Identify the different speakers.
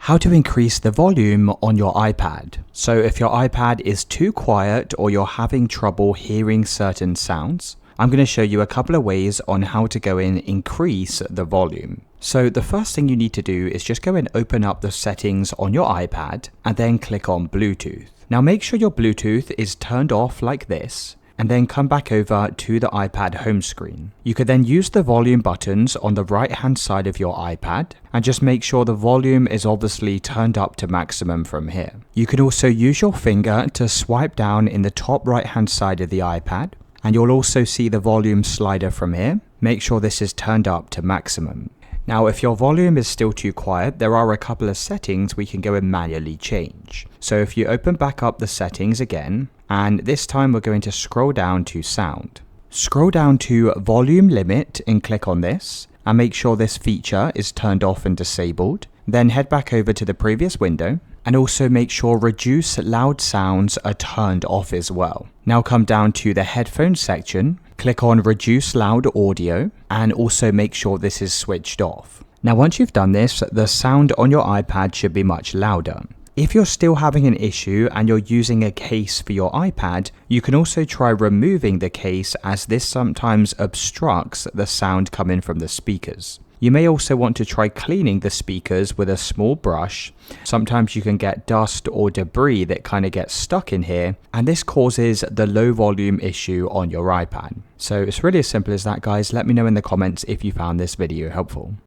Speaker 1: How to increase the volume on your iPad. So if your iPad is too quiet or you're having trouble hearing certain sounds, I'm going to show you a couple of ways on how to go in and increase the volume. So the first thing you need to do is just go and open up the settings on your iPad and then click on Bluetooth. Now make sure your Bluetooth is turned off like this, and then come back over to the iPad home screen. You could then use the volume buttons on the right hand side of your iPad and just make sure the volume is obviously turned up to maximum from here. You can also use your finger to swipe down in the top right hand side of the iPad, and you'll also see the volume slider from here. Make sure this is turned up to maximum. Now, if your volume is still too quiet, there are a couple of settings we can go and manually change. So if you open back up the settings again, and this time we're going to scroll down to sound. Scroll down to volume limit and click on this, and make sure this feature is turned off and disabled. Then head back over to the previous window, and also make sure reduce loud sounds are turned off as well. Now come down to the headphone section, click on reduce loud audio, and also make sure this is switched off. Now once you've done this, the sound on your iPad should be much louder. If you're still having an issue and you're using a case for your iPad, you can also try removing the case, as this sometimes obstructs the sound coming from the speakers. You may also want to try cleaning the speakers with a small brush. Sometimes you can get dust or debris that kind of gets stuck in here, and this causes the low volume issue on your iPad. So it's really as simple as that, guys. Let me know in the comments if you found this video helpful.